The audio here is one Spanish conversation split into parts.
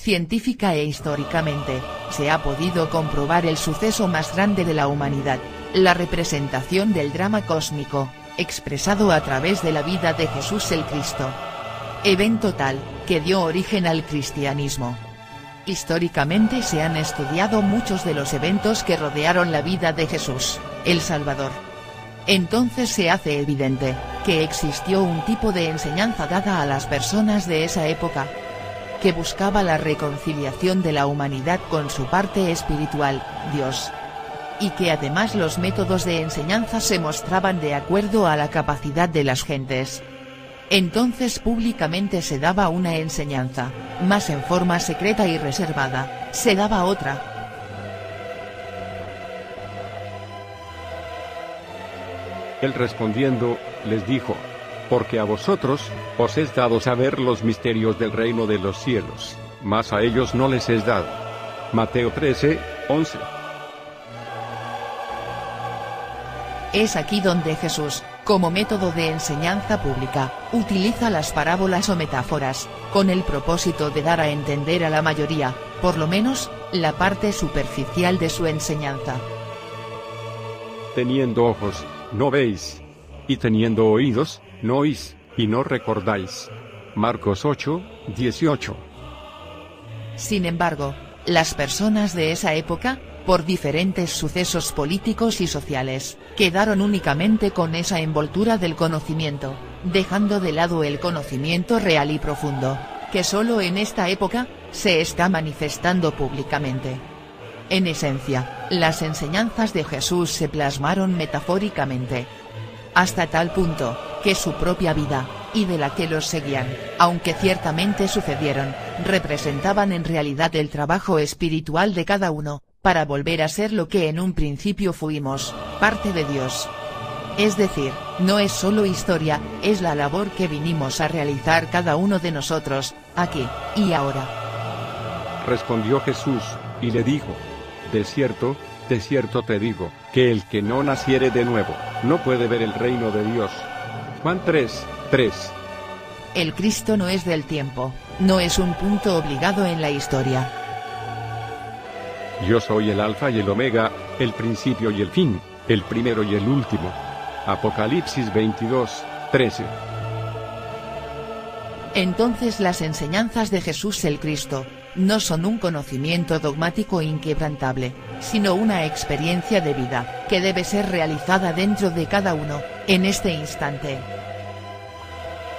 científica e históricamente, se ha podido comprobar el suceso más grande de la humanidad, la representación del drama cósmico, expresado a través de la vida de Jesús el Cristo. Evento tal, que dio origen al cristianismo. Históricamente se han estudiado muchos de los eventos que rodearon la vida de Jesús, el Salvador. Entonces se hace evidente, que existió un tipo de enseñanza dada a las personas de esa época, que buscaba la reconciliación de la humanidad con su parte espiritual, Dios. Y que además los métodos de enseñanza se mostraban de acuerdo a la capacidad de las gentes. Entonces públicamente se daba una enseñanza, más en forma secreta y reservada, se daba otra. Él respondiendo, les dijo: porque a vosotros, os es dado saber los misterios del reino de los cielos, mas a ellos no les es dado. Mateo 13:11. Es aquí donde Jesús, como método de enseñanza pública, utiliza las parábolas o metáforas, con el propósito de dar a entender a la mayoría, por lo menos, la parte superficial de su enseñanza. Teniendo ojos, no veis, y teniendo oídos, no oís, y no recordáis. Marcos 8:18. Sin embargo, las personas de esa época, por diferentes sucesos políticos y sociales, quedaron únicamente con esa envoltura del conocimiento, dejando de lado el conocimiento real y profundo, que solo en esta época, se está manifestando públicamente. En esencia, las enseñanzas de Jesús se plasmaron metafóricamente, hasta tal punto, que su propia vida, y de la que los seguían, aunque ciertamente sucedieron, representaban en realidad el trabajo espiritual de cada uno, para volver a ser lo que en un principio fuimos, parte de Dios. Es decir, no es solo historia, es la labor que vinimos a realizar cada uno de nosotros, aquí, y ahora. Respondió Jesús, y le dijo: de cierto te digo, que el que no naciere de nuevo, no puede ver el reino de Dios. Juan 3:3. El Cristo no es del tiempo, no es un punto obligado en la historia. Yo soy el Alfa y el Omega, el principio y el fin, el primero y el último. Apocalipsis 22:13. Entonces las enseñanzas de Jesús el Cristo, no son un conocimiento dogmático inquebrantable, sino una experiencia de vida, que debe ser realizada dentro de cada uno, en este instante.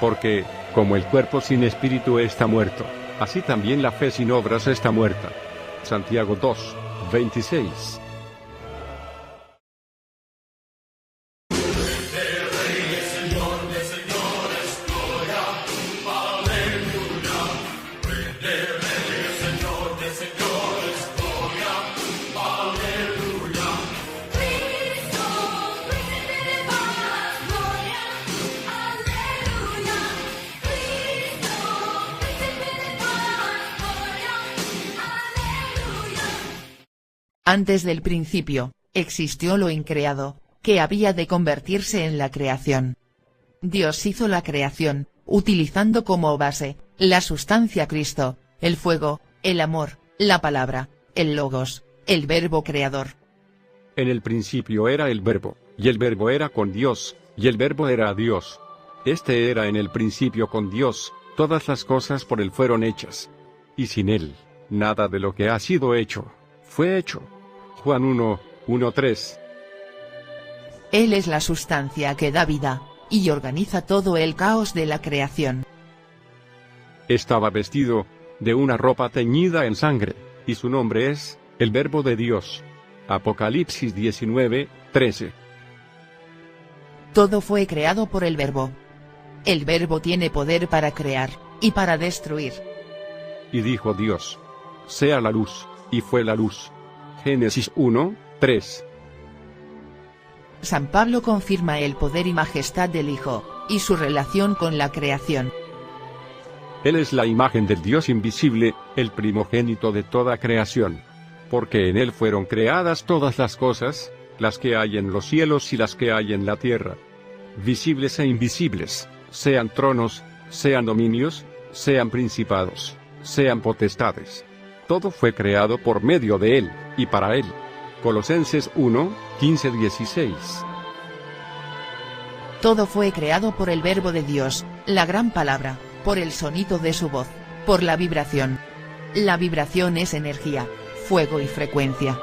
Porque, como el cuerpo sin espíritu está muerto, así también la fe sin obras está muerta. Santiago 2:26. Antes del principio, existió lo increado, que había de convertirse en la creación. Dios hizo la creación, utilizando como base, la sustancia Cristo, el fuego, el amor, la palabra, el logos, el verbo creador. En el principio era el verbo, y el verbo era con Dios, y el verbo era Dios. Este era en el principio con Dios, todas las cosas por él fueron hechas. Y sin él, nada de lo que ha sido hecho, fue hecho. Juan 1:1-3. Él es la sustancia que da vida, y organiza todo el caos de la creación. Estaba vestido de una ropa teñida en sangre, y su nombre es, el Verbo de Dios. Apocalipsis 19:13. Todo fue creado por el Verbo. El Verbo tiene poder para crear, y para destruir. Y dijo Dios: sea la luz, y fue la luz. Génesis 1:3. San Pablo confirma el poder y majestad del Hijo, y su relación con la creación. Él es la imagen del Dios invisible, el primogénito de toda creación. Porque en él fueron creadas todas las cosas, las que hay en los cielos y las que hay en la tierra, visibles e invisibles, sean tronos, sean dominios, sean principados, sean potestades. Todo fue creado por medio de Él, y para Él. Colosenses 1, 15-16. Todo fue creado por el Verbo de Dios, la gran palabra, por el sonido de su voz, por la vibración. La vibración es energía, fuego y frecuencia.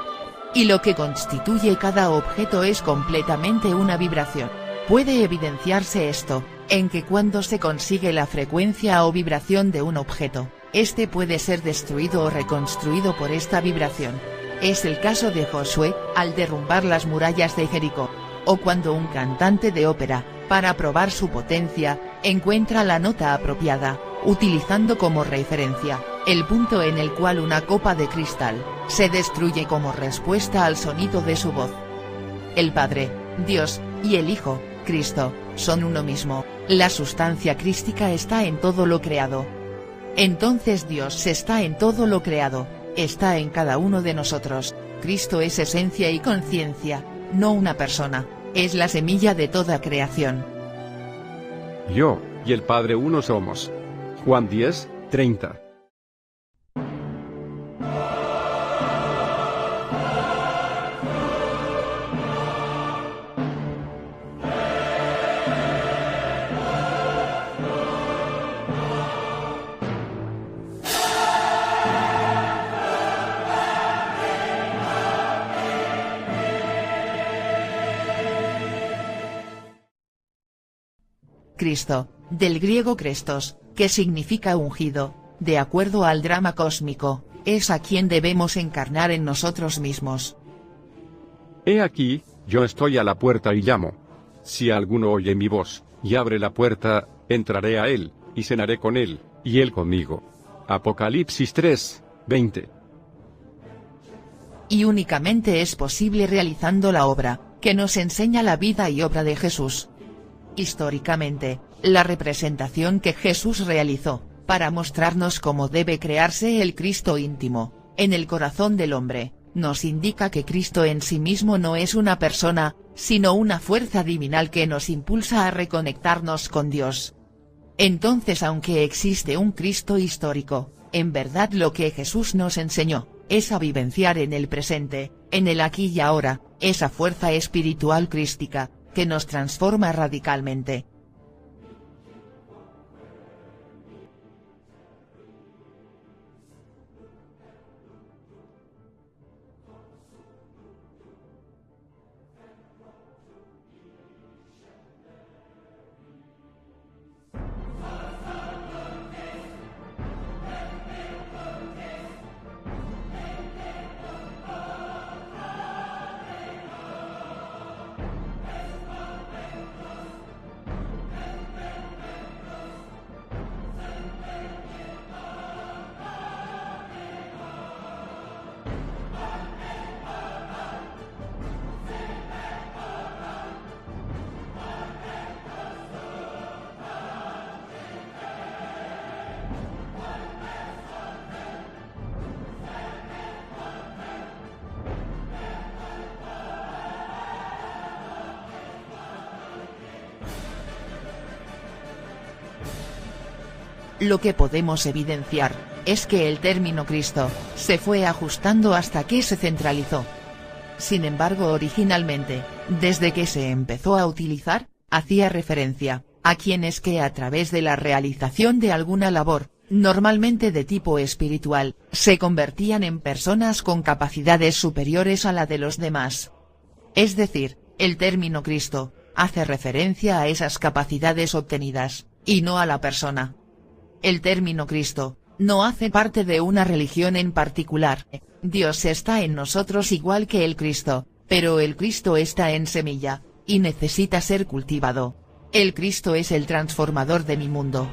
Y lo que constituye cada objeto es completamente una vibración. Puede evidenciarse esto, en que cuando se consigue la frecuencia o vibración de un objeto, este puede ser destruido o reconstruido por esta vibración. Es el caso de Josué, al derrumbar las murallas de Jericó. O cuando un cantante de ópera, para probar su potencia, encuentra la nota apropiada, utilizando como referencia el punto en el cual una copa de cristal se destruye como respuesta al sonido de su voz. El Padre, Dios, y el Hijo, Cristo, son uno mismo. La sustancia crística está en todo lo creado. Entonces Dios está en todo lo creado, está en cada uno de nosotros. Cristo es esencia y conciencia, no una persona, es la semilla de toda creación. Yo, y el Padre uno somos. Juan 10, 30. Cristo, del griego Krestos, que significa ungido, de acuerdo al drama cósmico, es a quien debemos encarnar en nosotros mismos. He aquí, yo estoy a la puerta y llamo. Si alguno oye mi voz, y abre la puerta, entraré a él, y cenaré con él, y él conmigo. Apocalipsis 3, 20. Y únicamente es posible realizando la obra, que nos enseña la vida y obra de Jesús. Históricamente, la representación que Jesús realizó, para mostrarnos cómo debe crearse el Cristo íntimo, en el corazón del hombre, nos indica que Cristo en sí mismo no es una persona, sino una fuerza divinal que nos impulsa a reconectarnos con Dios. Entonces, aunque existe un Cristo histórico, en verdad lo que Jesús nos enseñó, es a vivenciar en el presente, en el aquí y ahora, esa fuerza espiritual crística, que nos transforma radicalmente. Lo que podemos evidenciar, es que el término Cristo, se fue ajustando hasta que se centralizó. Sin embargo, originalmente, desde que se empezó a utilizar, hacía referencia a quienes que a través de la realización de alguna labor, normalmente de tipo espiritual, se convertían en personas con capacidades superiores a la de los demás. Es decir, el término Cristo, hace referencia a esas capacidades obtenidas, y no a la persona. El término Cristo, no hace parte de una religión en particular. Dios está en nosotros igual que el Cristo, pero el Cristo está en semilla, y necesita ser cultivado. El Cristo es el transformador de mi mundo.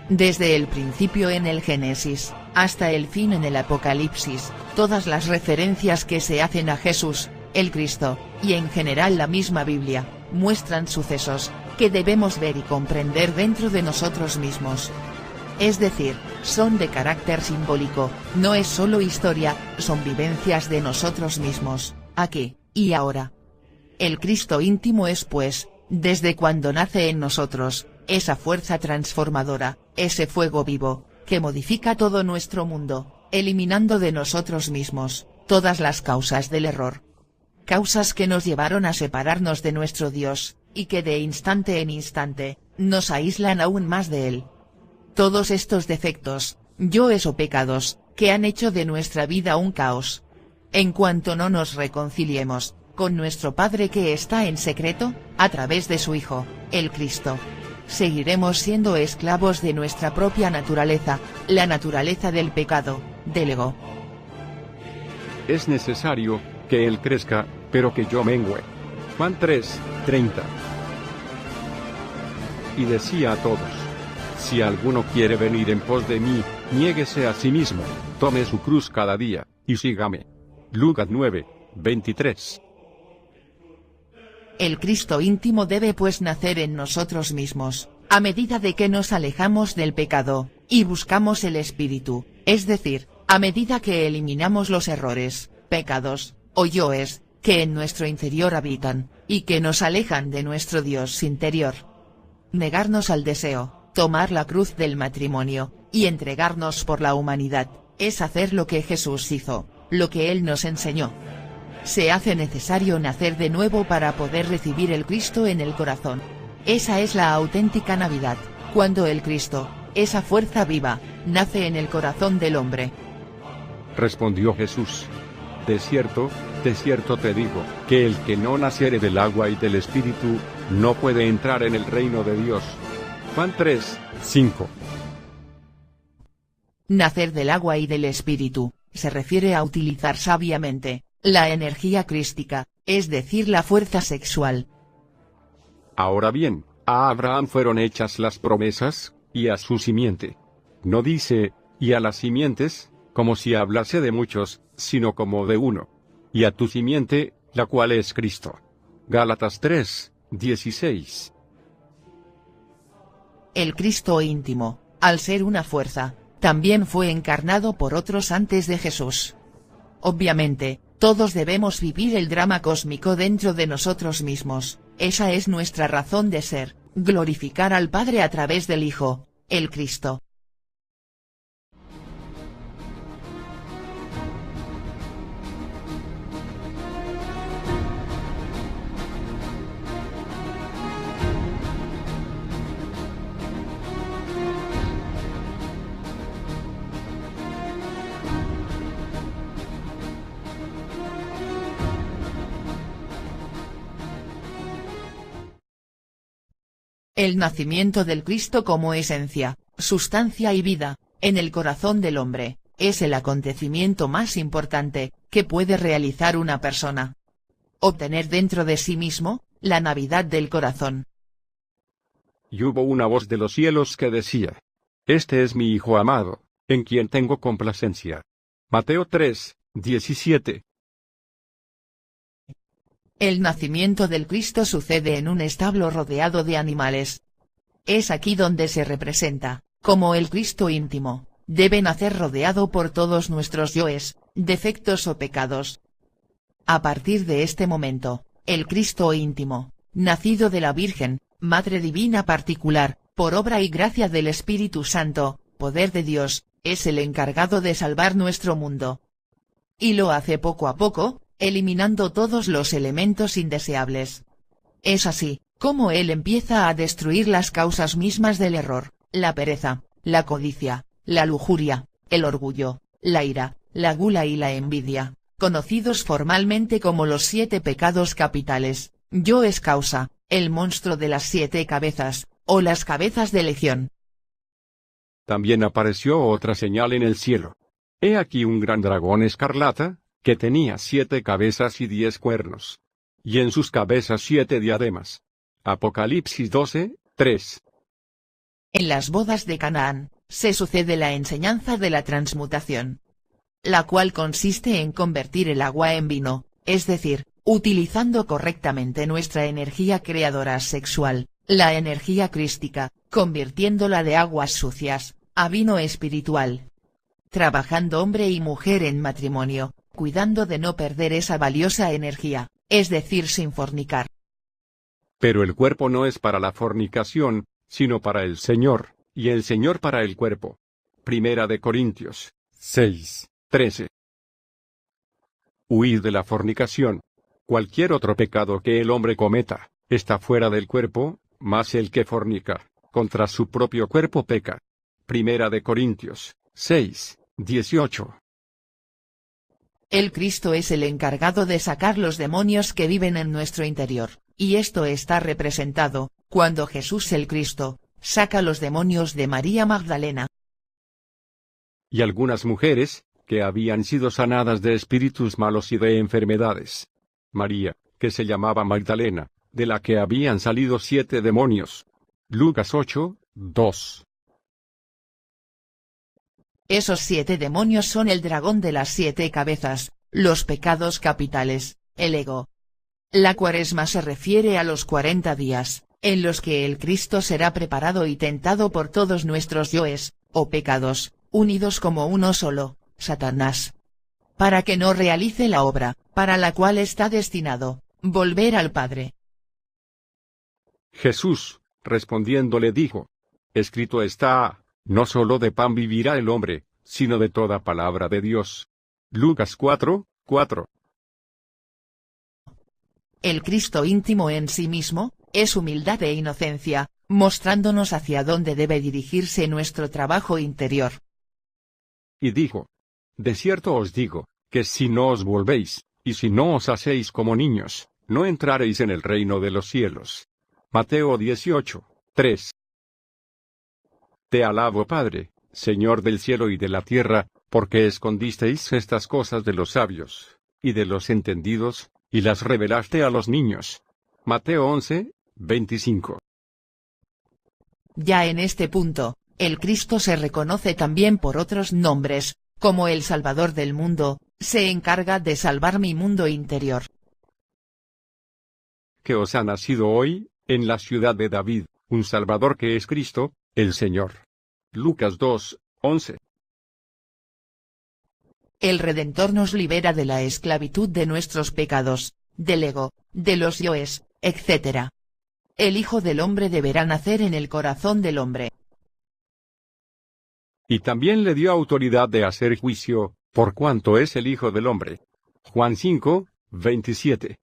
Desde el principio en el Génesis, hasta el fin en el Apocalipsis, todas las referencias que se hacen a Jesús, el Cristo, y en general la misma Biblia, muestran sucesos, que debemos ver y comprender dentro de nosotros mismos. Es decir, son de carácter simbólico, no es solo historia, son vivencias de nosotros mismos, aquí, y ahora. El Cristo íntimo es pues, desde cuando nace en nosotros, esa fuerza transformadora, ese fuego vivo, que modifica todo nuestro mundo, eliminando de nosotros mismos todas las causas del error. Causas que nos llevaron a separarnos de nuestro Dios, y que de instante en instante, nos aíslan aún más de Él. Todos estos defectos, yoes o pecados, que han hecho de nuestra vida un caos. En cuanto no nos reconciliemos con nuestro Padre que está en secreto, a través de su Hijo, el Cristo, seguiremos siendo esclavos de nuestra propia naturaleza, la naturaleza del pecado, del ego. Es necesario que Él crezca, pero que yo mengüe. Juan 3:30. Y decía a todos: si alguno quiere venir en pos de mí, niéguese a sí mismo, tome su cruz cada día, y sígame. Lucas 9:23. El Cristo íntimo debe pues nacer en nosotros mismos, a medida de que nos alejamos del pecado, y buscamos el Espíritu, es decir, a medida que eliminamos los errores, pecados, o yoes, que en nuestro interior habitan, y que nos alejan de nuestro Dios interior. Negarnos al deseo, tomar la cruz del matrimonio, y entregarnos por la humanidad, es hacer lo que Jesús hizo, lo que Él nos enseñó. Se hace necesario nacer de nuevo para poder recibir el Cristo en el corazón. Esa es la auténtica Navidad, cuando el Cristo, esa fuerza viva, nace en el corazón del hombre. Respondió Jesús: de cierto te digo, que el que no naciere del agua y del Espíritu, no puede entrar en el reino de Dios. Juan 3:5. Nacer del agua y del Espíritu, se refiere a utilizar sabiamente la energía crística, es decir, la fuerza sexual. Ahora bien, a Abraham fueron hechas las promesas, y a su simiente. No dice, y a las simientes, como si hablase de muchos, sino como de uno. Y a tu simiente, la cual es Cristo. Gálatas 3:16. El Cristo íntimo, al ser una fuerza, también fue encarnado por otros antes de Jesús. Obviamente, todos debemos vivir el drama cósmico dentro de nosotros mismos, esa es nuestra razón de ser, glorificar al Padre a través del Hijo, el Cristo. El nacimiento del Cristo como esencia, sustancia y vida, en el corazón del hombre, es el acontecimiento más importante que puede realizar una persona. Obtener dentro de sí mismo la Navidad del corazón. Y hubo una voz de los cielos que decía: este es mi Hijo amado, en quien tengo complacencia. Mateo 3:17. El nacimiento del Cristo sucede en un establo rodeado de animales. Es aquí donde se representa, como el Cristo íntimo, debe nacer rodeado por todos nuestros yoes, defectos o pecados. A partir de este momento, el Cristo íntimo, nacido de la Virgen, Madre Divina particular, por obra y gracia del Espíritu Santo, poder de Dios, es el encargado de salvar nuestro mundo. Y lo hace poco a poco, eliminando todos los elementos indeseables. Es así, como Él empieza a destruir las causas mismas del error, la pereza, la codicia, la lujuria, el orgullo, la ira, la gula y la envidia, conocidos formalmente como los 7 pecados capitales. Yo es causa, el monstruo de las 7 cabezas, o las cabezas de legión. También apareció otra señal en el cielo. He aquí un gran dragón escarlata, que tenía 7 cabezas y 10 cuernos. Y en sus cabezas 7 diademas. Apocalipsis 12:3. En las bodas de Canaán, se sucede la enseñanza de la transmutación, la cual consiste en convertir el agua en vino, es decir, utilizando correctamente nuestra energía creadora sexual, la energía crística, convirtiéndola de aguas sucias, a vino espiritual. Trabajando hombre y mujer en matrimonio, cuidando de no perder esa valiosa energía, es decir, sin fornicar. Pero el cuerpo no es para la fornicación, sino para el Señor, y el Señor para el cuerpo. Primera de Corintios 6:13. Huid de la fornicación. Cualquier otro pecado que el hombre cometa, está fuera del cuerpo, mas el que fornica, contra su propio cuerpo peca. Primera de Corintios 6:18. El Cristo es el encargado de sacar los demonios que viven en nuestro interior, y esto está representado, cuando Jesús el Cristo, saca los demonios de María Magdalena. Y algunas mujeres, que habían sido sanadas de espíritus malos y de enfermedades. María, que se llamaba Magdalena, de la que habían salido 7 demonios. Lucas 8:2. Esos 7 demonios son el dragón de las 7 cabezas, los pecados capitales, el ego. La Cuaresma se refiere a los 40 días, en los que el Cristo será preparado y tentado por todos nuestros yoes, o pecados, unidos como uno solo, Satanás. Para que no realice la obra, para la cual está destinado, volver al Padre. Jesús, respondiendo le dijo: Escrito está, no solo de pan vivirá el hombre, sino de toda palabra de Dios. Lucas 4:4. El Cristo íntimo en sí mismo, es humildad e inocencia, mostrándonos hacia dónde debe dirigirse nuestro trabajo interior. Y dijo: De cierto os digo, que si no os volvéis, y si no os hacéis como niños, no entraréis en el reino de los cielos. Mateo 18:3. Te alabo, Padre, Señor del cielo y de la tierra, porque escondisteis estas cosas de los sabios, y de los entendidos, y las revelaste a los niños. Mateo 11:25. Ya en este punto, el Cristo se reconoce también por otros nombres, como el Salvador del mundo, se encarga de salvar mi mundo interior. Que os ha nacido hoy, en la ciudad de David, un Salvador que es Cristo, el Señor. Lucas 2:11. El Redentor nos libera de la esclavitud de nuestros pecados, del ego, de los yoes, etc. El Hijo del Hombre deberá nacer en el corazón del hombre. Y también le dio autoridad de hacer juicio, por cuanto es el Hijo del Hombre. Juan 5:27.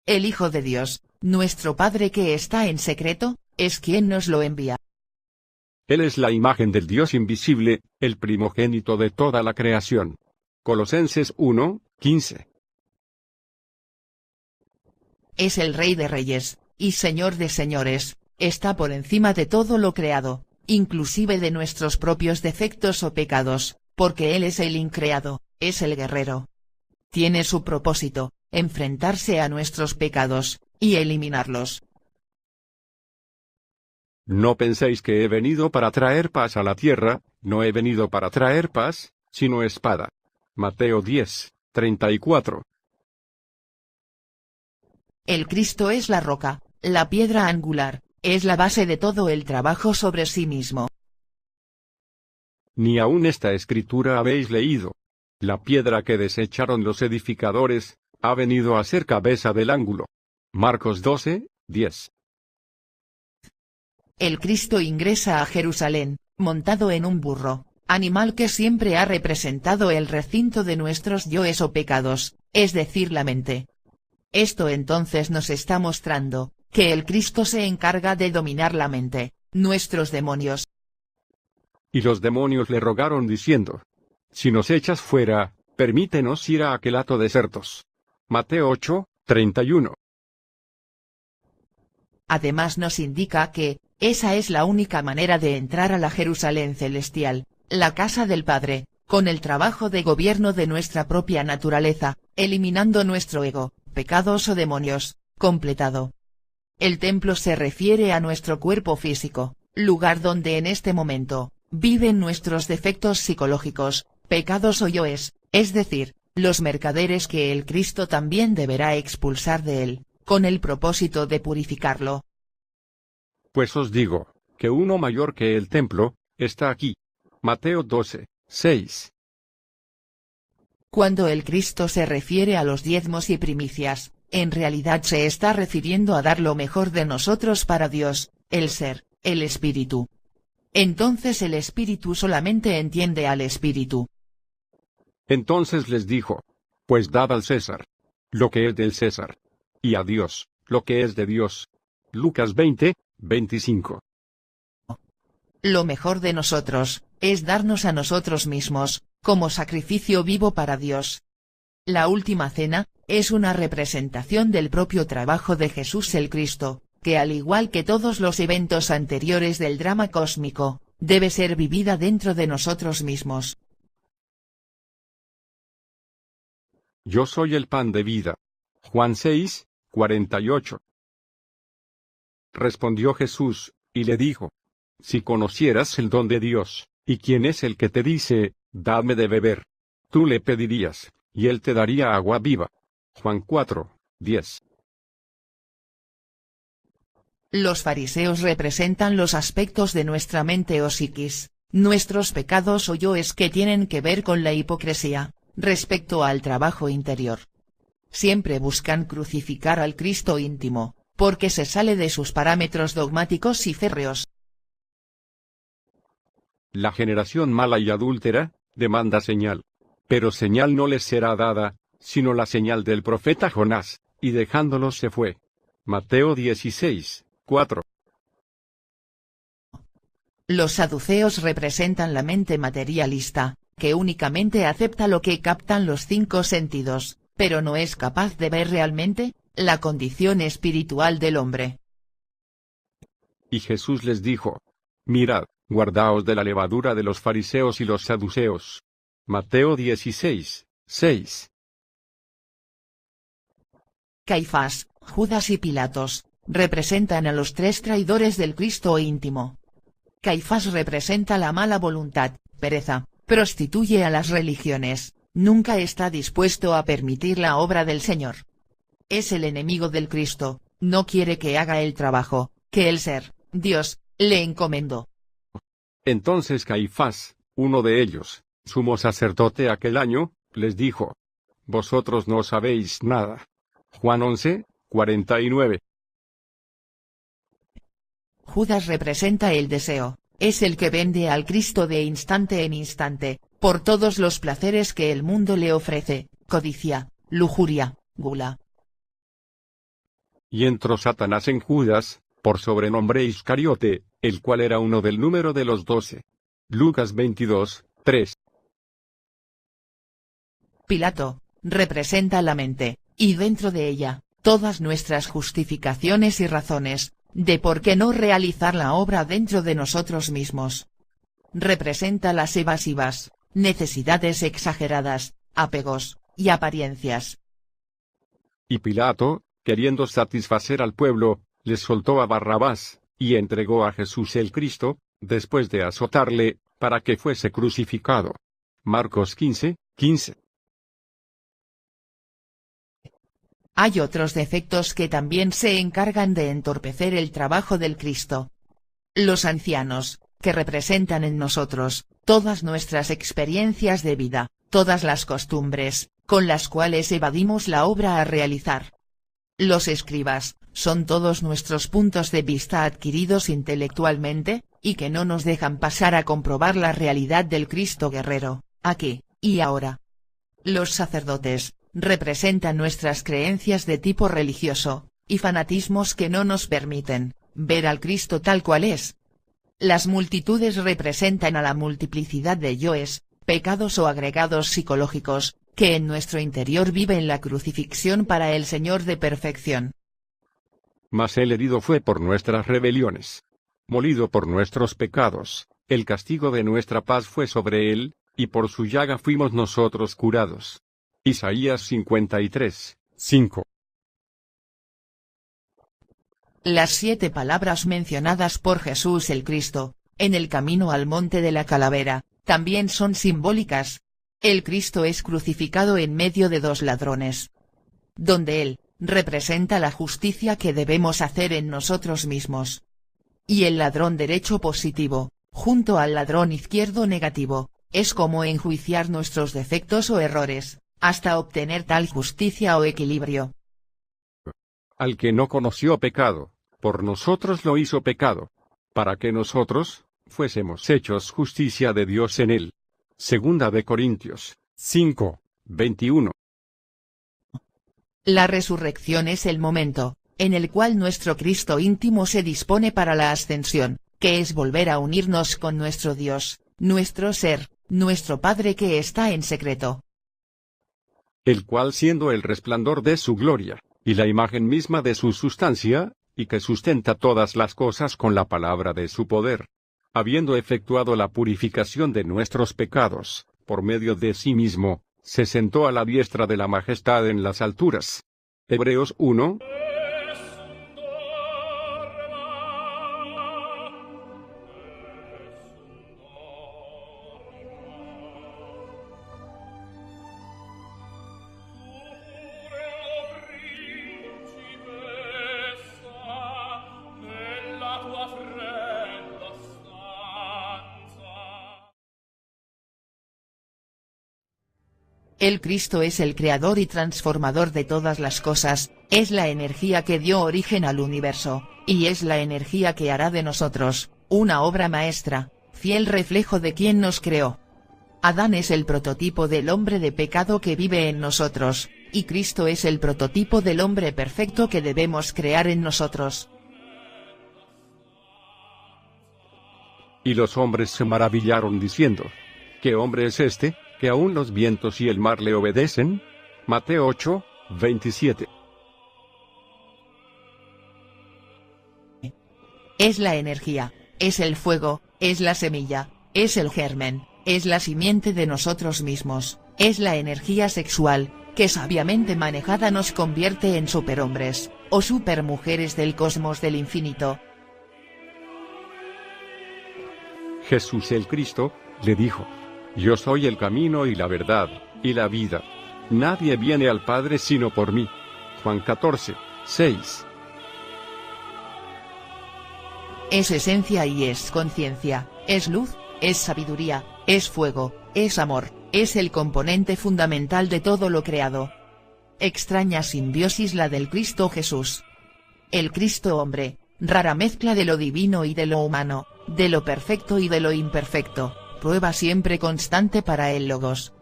El Hijo de Dios, nuestro Padre que está en secreto, es quien nos lo envía. Él es la imagen del Dios invisible, el primogénito de toda la creación. Colosenses 1:15. Es el Rey de Reyes, y Señor de Señores, está por encima de todo lo creado, inclusive de nuestros propios defectos o pecados, porque Él es el increado, es el guerrero. Tiene su propósito, enfrentarse a nuestros pecados, y eliminarlos. No penséis que he venido para traer paz a la tierra, no he venido para traer paz, sino espada. Mateo 10:34. El Cristo es la roca, la piedra angular, es la base de todo el trabajo sobre sí mismo. Ni aun esta escritura habéis leído. La piedra que desecharon los edificadores, ha venido a ser cabeza del ángulo. Marcos 12:10. El Cristo ingresa a Jerusalén, montado en un burro, animal que siempre ha representado el recinto de nuestros yoes o pecados, es decir, la mente. Esto entonces nos está mostrando, que el Cristo se encarga de dominar la mente, nuestros demonios. Y los demonios le rogaron diciendo: Si nos echas fuera, permítenos ir a aquel hato de cerdos. Mateo 8:31. Además nos indica que, esa es la única manera de entrar a la Jerusalén celestial, la casa del Padre, con el trabajo de gobierno de nuestra propia naturaleza, eliminando nuestro ego, pecados o demonios, completado. El templo se refiere a nuestro cuerpo físico, lugar donde en este momento, viven nuestros defectos psicológicos, pecados o yoes, es decir, los mercaderes que el Cristo también deberá expulsar de él, con el propósito de purificarlo. Pues os digo, que uno mayor que el templo, está aquí. Mateo 12:6. Cuando el Cristo se refiere a los diezmos y primicias, en realidad se está refiriendo a dar lo mejor de nosotros para Dios, el Ser, el Espíritu. Entonces el Espíritu solamente entiende al Espíritu. Entonces les dijo: Pues dad al César lo que es del César, y a Dios lo que es de Dios. Lucas 20:25. Lo mejor de nosotros, es darnos a nosotros mismos, como sacrificio vivo para Dios. La última cena, es una representación del propio trabajo de Jesús el Cristo, que al igual que todos los eventos anteriores del drama cósmico, debe ser vivida dentro de nosotros mismos. Yo soy el pan de vida. Juan 6:48. Respondió Jesús, y le dijo: Si conocieras el don de Dios, y quién es el que te dice, dadme de beber, tú le pedirías, y él te daría agua viva. Juan 4:10. Los fariseos representan los aspectos de nuestra mente o psiquis, nuestros pecados o yoes que tienen que ver con la hipocresía, respecto al trabajo interior. Siempre buscan crucificar al Cristo íntimo, porque se sale de sus parámetros dogmáticos y férreos. La generación mala y adúltera demanda señal. Pero señal no les será dada, sino la señal del profeta Jonás, y dejándolos se fue. Mateo 16:4. Los saduceos representan la mente materialista, que únicamente acepta lo que captan los 5 sentidos, pero no es capaz de ver realmente la condición espiritual del hombre. Y Jesús les dijo: Mirad, guardaos de la levadura de los fariseos y los saduceos. Mateo 16:6. Caifás, Judas y Pilatos, representan a los 3 traidores del Cristo íntimo. Caifás representa la mala voluntad, pereza, prostituye a las religiones, nunca está dispuesto a permitir la obra del Señor. Es el enemigo del Cristo, no quiere que haga el trabajo, que el ser, Dios, le encomendó. Entonces Caifás, uno de ellos, sumo sacerdote aquel año, les dijo: Vosotros no sabéis nada. Juan 11:49. Judas representa el deseo, es el que vende al Cristo de instante en instante, por todos los placeres que el mundo le ofrece, codicia, lujuria, gula. Y entró Satanás en Judas, por sobrenombre Iscariote, el cual era uno del número de los 12. Lucas 22:3. Pilato, representa la mente, y dentro de ella, todas nuestras justificaciones y razones, de por qué no realizar la obra dentro de nosotros mismos. Representa las evasivas, necesidades exageradas, apegos, y apariencias. Y Pilato, queriendo satisfacer al pueblo, les soltó a Barrabás, y entregó a Jesús el Cristo, después de azotarle, para que fuese crucificado. Marcos 15:15. Hay otros defectos que también se encargan de entorpecer el trabajo del Cristo. Los ancianos, que representan en nosotros, todas nuestras experiencias de vida, todas las costumbres, con las cuales evadimos la obra a realizar. Los escribas, son todos nuestros puntos de vista adquiridos intelectualmente, y que no nos dejan pasar a comprobar la realidad del Cristo guerrero, aquí, y ahora. Los sacerdotes, representan nuestras creencias de tipo religioso, y fanatismos que no nos permiten ver al Cristo tal cual es. Las multitudes representan a la multiplicidad de yoes, pecados o agregados psicológicos, que en nuestro interior viven la crucifixión para el Señor de perfección. Mas el herido fue por nuestras rebeliones, molido por nuestros pecados, el castigo de nuestra paz fue sobre él, y por su llaga fuimos nosotros curados. Isaías 53:5. Las 7 palabras mencionadas por Jesús el Cristo, en el camino al monte de la calavera, también son simbólicas. El Cristo es crucificado en medio de 2 ladrones. Donde Él, representa la justicia que debemos hacer en nosotros mismos. Y el ladrón derecho positivo, junto al ladrón izquierdo negativo, es como enjuiciar nuestros defectos o errores, hasta obtener tal justicia o equilibrio. Al que no conoció pecado, por nosotros lo hizo pecado, para que nosotros, fuésemos hechos justicia de Dios en él. Segunda de Corintios 5:21. La resurrección es el momento en el cual nuestro Cristo íntimo se dispone para la ascensión, que es volver a unirnos con nuestro Dios, nuestro ser, nuestro Padre que está en secreto. El cual siendo el resplandor de su gloria, y la imagen misma de su sustancia, y que sustenta todas las cosas con la palabra de su poder, habiendo efectuado la purificación de nuestros pecados, por medio de sí mismo, se sentó a la diestra de la majestad en las alturas. Hebreos 1. El Cristo es el creador y transformador de todas las cosas, es la energía que dio origen al universo, y es la energía que hará de nosotros una obra maestra, fiel reflejo de quien nos creó. Adán es el prototipo del hombre de pecado que vive en nosotros, y Cristo es el prototipo del hombre perfecto que debemos crear en nosotros. Y los hombres se maravillaron diciendo: ¿Qué hombre es este, que aún los vientos y el mar le obedecen? Mateo 8:27. Es la energía, es el fuego, es la semilla, es el germen, es la simiente de nosotros mismos, es la energía sexual, que sabiamente manejada nos convierte en superhombres, o supermujeres del cosmos del infinito. Jesús el Cristo le dijo: Yo soy el camino y la verdad, y la vida. Nadie viene al Padre sino por mí. Juan 14:6. Es esencia y es conciencia, es luz, es sabiduría, es fuego, es amor, es el componente fundamental de todo lo creado. Extraña simbiosis la del Cristo Jesús. El Cristo hombre, rara mezcla de lo divino y de lo humano, de lo perfecto y de lo imperfecto, prueba siempre constante para el Logos.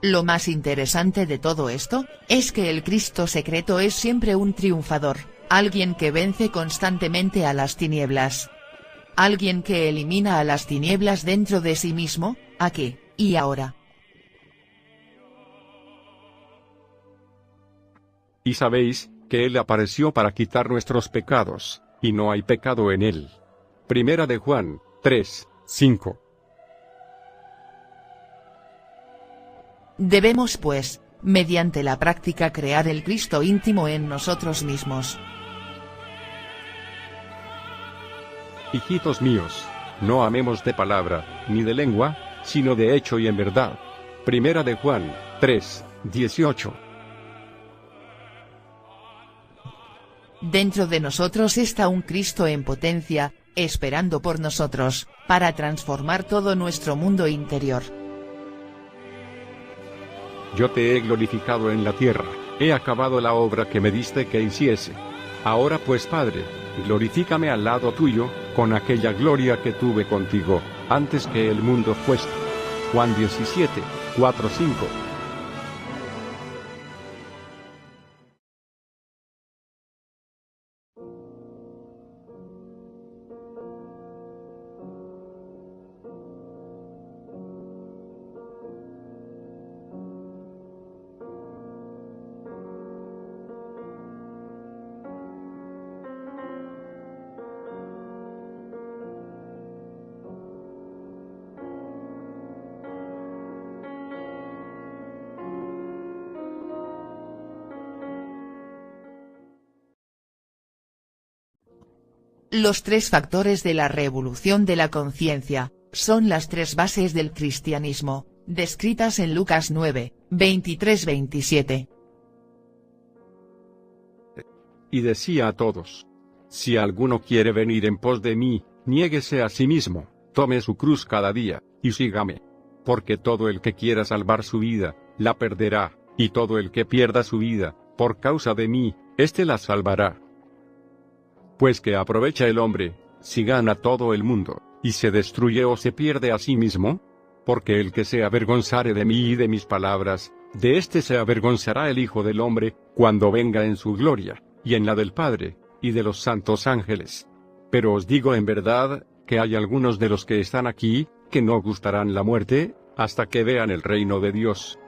Lo más interesante de todo esto, es que el Cristo secreto es siempre un triunfador, alguien que vence constantemente a las tinieblas. Alguien que elimina a las tinieblas dentro de sí mismo, aquí, y ahora. Y sabéis, que Él apareció para quitar nuestros pecados, y no hay pecado en Él. Primera de Juan 3:5. Debemos pues, mediante la práctica crear el Cristo íntimo en nosotros mismos. Hijitos míos, no amemos de palabra, ni de lengua, sino de hecho y en verdad. Primera de Juan 3:18. Dentro de nosotros está un Cristo en potencia, esperando por nosotros, para transformar todo nuestro mundo interior. Yo te he glorificado en la tierra, he acabado la obra que me diste que hiciese. Ahora pues, Padre, glorifícame al lado tuyo, con aquella gloria que tuve contigo, antes que el mundo fuese. Juan 17:4-5. Los tres factores de la revolución de la conciencia, son las tres bases del cristianismo, descritas en Lucas 9:23-27. Y decía a todos: Si alguno quiere venir en pos de mí, niéguese a sí mismo, tome su cruz cada día, y sígame. Porque todo el que quiera salvar su vida, la perderá, y todo el que pierda su vida, por causa de mí, éste la salvará. Pues que aprovecha el hombre, si gana todo el mundo, y se destruye o se pierde a sí mismo? Porque el que se avergonzare de mí y de mis palabras, de éste se avergonzará el Hijo del Hombre, cuando venga en su gloria, y en la del Padre, y de los santos ángeles. Pero os digo en verdad, que hay algunos de los que están aquí, que no gustarán la muerte, hasta que vean el reino de Dios.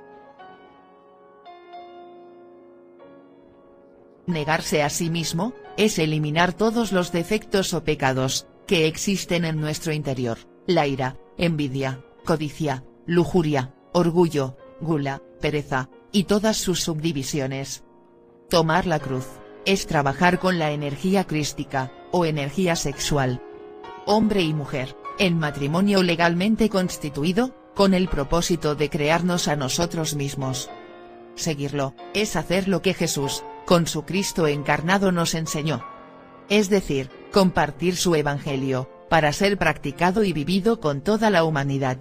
Negarse a sí mismo, es eliminar todos los defectos o pecados, que existen en nuestro interior, la ira, envidia, codicia, lujuria, orgullo, gula, pereza, y todas sus subdivisiones. Tomar la cruz, es trabajar con la energía crística, o energía sexual. Hombre y mujer, en matrimonio legalmente constituido, con el propósito de crearnos a nosotros mismos. Seguirlo, es hacer lo que Jesús, con su Cristo encarnado nos enseñó. Es decir, compartir su evangelio, para ser practicado y vivido con toda la humanidad.